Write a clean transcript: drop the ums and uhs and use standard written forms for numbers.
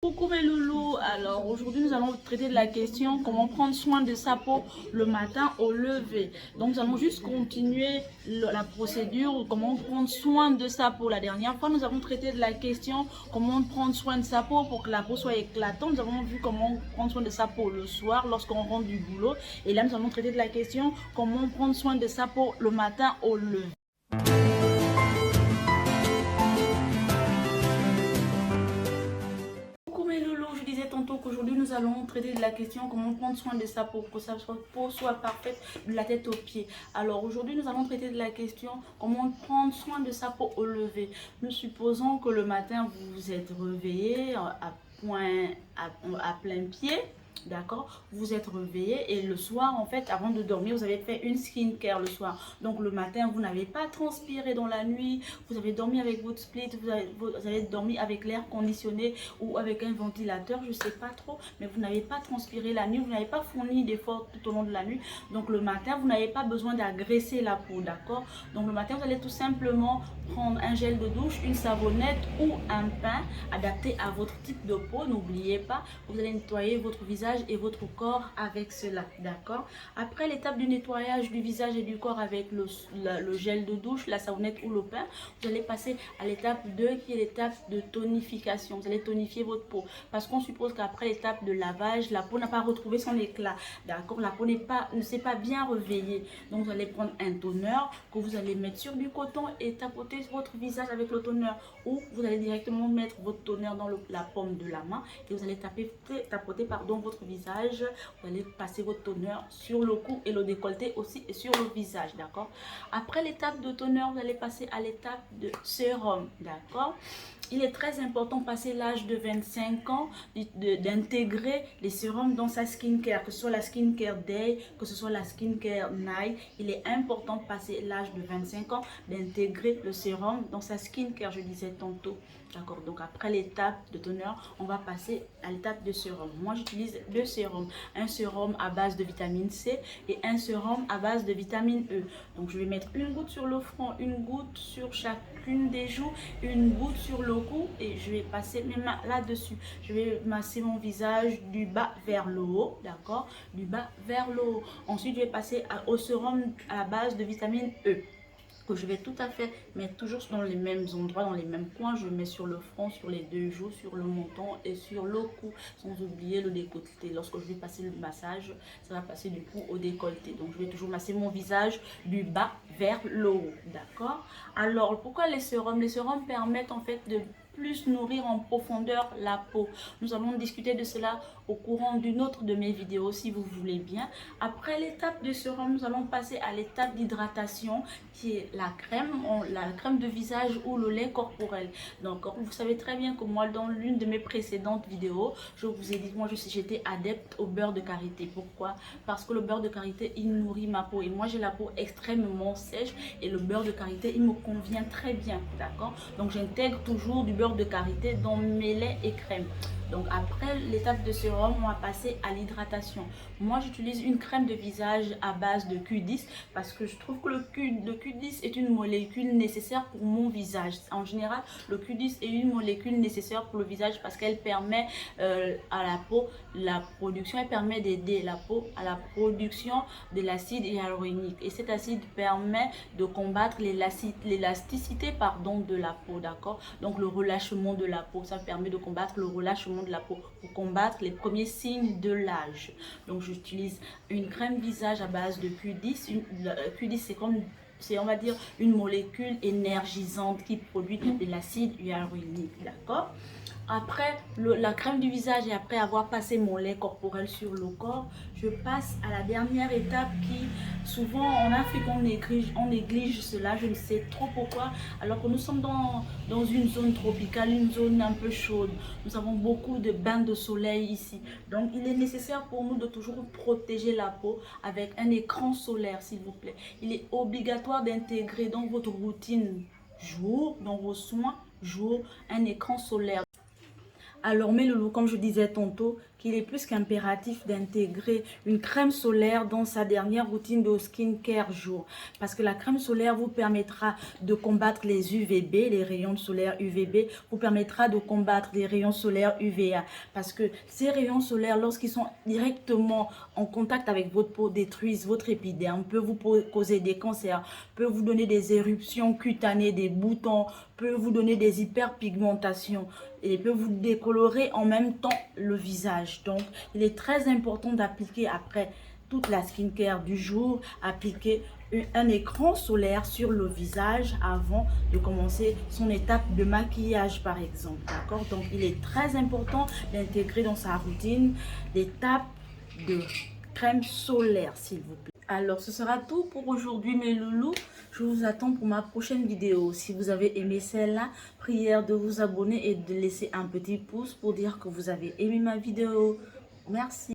Coucou mes loulous, alors aujourd'hui nous allons traiter de la question comment prendre soin de sa peau le matin au lever. Donc nous allons juste continuer la procédure, comment prendre soin de sa peau. La dernière fois nous avons traité de la question comment prendre soin de sa peau pour que la peau soit éclatante. Nous avons vu comment prendre soin de sa peau le soir lorsqu'on rentre du boulot. Et là nous allons traiter de la question comment prendre soin de sa peau le matin au lever. Je disais tantôt qu'aujourd'hui nous allons traiter de la question comment prendre soin de sa peau, que sa peau soit parfaite de la tête aux pieds. Alors aujourd'hui nous allons traiter de la question comment prendre soin de sa peau au lever. Nous supposons que le matin vous vous êtes réveillé à plein pied. D'accord, vous êtes réveillé et le soir en fait avant de dormir vous avez fait une skincare le soir. Donc le matin vous n'avez pas transpiré dans la nuit, vous avez dormi avec votre split, vous avez dormi avec l'air conditionné ou avec un ventilateur, je sais pas trop, mais vous n'avez pas transpiré la nuit, vous n'avez pas fourni d'efforts tout au long de la nuit. Donc le matin vous n'avez pas besoin d'agresser la peau, d'accord. Donc le matin vous allez tout simplement prendre un gel de douche, une savonnette ou un pain adapté à votre type de peau. N'oubliez pas, vous allez nettoyer votre visage et votre corps avec cela, d'accord. Après l'étape du nettoyage du visage et du corps avec le gel de douche, la savonnette ou le pain, vous allez passer à l'étape 2 qui est l'étape de tonification. Vous allez tonifier votre peau parce qu'on suppose qu'après l'étape de lavage, la peau n'a pas retrouvé son éclat, d'accord. La peau ne s'est pas bien réveillée. Donc vous allez prendre un toner que vous allez mettre sur du coton et tapoter votre visage avec le toner, ou vous allez directement mettre votre toner dans la paume de la main et vous allez tapoter votre visage. Vous allez passer votre toner sur le cou et le décolleté aussi et sur le visage, d'accord. Après l'étape de toner, vous allez passer à l'étape de sérum, d'accord. Il est très important, passer l'âge de 25 ans, d'intégrer les sérums dans sa skincare, que ce soit la skincare day, que ce soit la skincare night. Il est important de passer l'âge de 25 ans, d'intégrer le sérum dans sa skincare, je disais tantôt. D'accord, donc après l'étape de toner, on va passer à l'étape de sérum. Moi, j'utilise deux sérums. Un sérum à base de vitamine C et un sérum à base de vitamine E. Donc, je vais mettre une goutte sur le front, une goutte sur chacune des joues, une goutte sur le cou et je vais passer mes mains là-dessus. Je vais masser mon visage du bas vers le haut, d'accord, du bas vers le haut. Ensuite, je vais passer au sérum à base de vitamine E, que je vais tout à fait mettre toujours dans les mêmes endroits, dans les mêmes coins. Je mets sur le front, sur les deux joues, sur le menton et sur le cou, sans oublier le décolleté. Lorsque je vais passer le massage, ça va passer du cou au décolleté. Donc je vais toujours masser mon visage du bas vers le haut, d'accord. Alors pourquoi les sérums? Les sérums permettent en fait de plus nourrir en profondeur la peau. Nous allons discuter de cela au courant d'une autre de mes vidéos si vous voulez bien. Après l'étape de sérum, nous allons passer à l'étape d'hydratation qui est la crème de visage ou le lait corporel. Donc vous savez très bien que moi dans l'une de mes précédentes vidéos, je vous ai dit moi j'étais adepte au beurre de karité. Pourquoi? Parce que le beurre de karité il nourrit ma peau et moi j'ai la peau extrêmement sèche et le beurre de karité il me convient très bien, d'accord. Donc j'intègre toujours du beurre de karité dans mes laits et crèmes. Donc après l'étape de sérum, on va passer à l'hydratation. Moi j'utilise une crème de visage à base de Q10 parce que je trouve que le Q10 est une molécule nécessaire pour mon visage. En général, le Q10 est une molécule nécessaire pour le visage parce qu'elle permet à la peau elle permet d'aider la peau à la production de l'acide hyaluronique. Et cet acide permet de combattre l'élasticité de la peau, d'accord. Donc le relâchement de la peau, ça permet de combattre le relâchement de la peau pour combattre les premiers signes de l'âge. Donc j'utilise une crème visage à base de Q10. Q10 c'est on va dire une molécule énergisante qui produit de l'acide hyaluronique, d'accord. Après la crème du visage et après avoir passé mon lait corporel sur le corps, je passe à la dernière étape qui souvent en Afrique on néglige cela, je ne sais trop pourquoi, alors que nous sommes dans une zone tropicale, une zone un peu chaude. Nous avons beaucoup de bains de soleil ici. Donc il est nécessaire pour nous de toujours protéger la peau avec un écran solaire, s'il vous plaît. Il est obligatoire d'intégrer dans votre routine dans vos soins jour, un écran solaire. Alors mes loulous, comme je disais tantôt, qu'il est plus qu'impératif d'intégrer une crème solaire dans sa dernière routine de skincare jour. Parce que la crème solaire vous permettra de combattre les UVB, les rayons solaires UVB, vous permettra de combattre les rayons solaires UVA. Parce que ces rayons solaires, lorsqu'ils sont directement en contact avec votre peau, détruisent votre épiderme, peuvent vous causer des cancers, peuvent vous donner des éruptions cutanées, des boutons, peuvent vous donner des hyperpigmentations et peut vous décolorer en même temps le visage. Donc, il est très important d'appliquer après toute la skincare du jour, appliquer un écran solaire sur le visage avant de commencer son étape de maquillage par exemple, d'accord? Donc il est très important d'intégrer dans sa routine l'étape de crème solaire, s'il vous plaît. Alors ce sera tout pour aujourd'hui mes loulous. Je vous attends pour ma prochaine vidéo. Si vous avez aimé celle-là, prière de vous abonner et de laisser un petit pouce pour dire que vous avez aimé ma vidéo. Merci.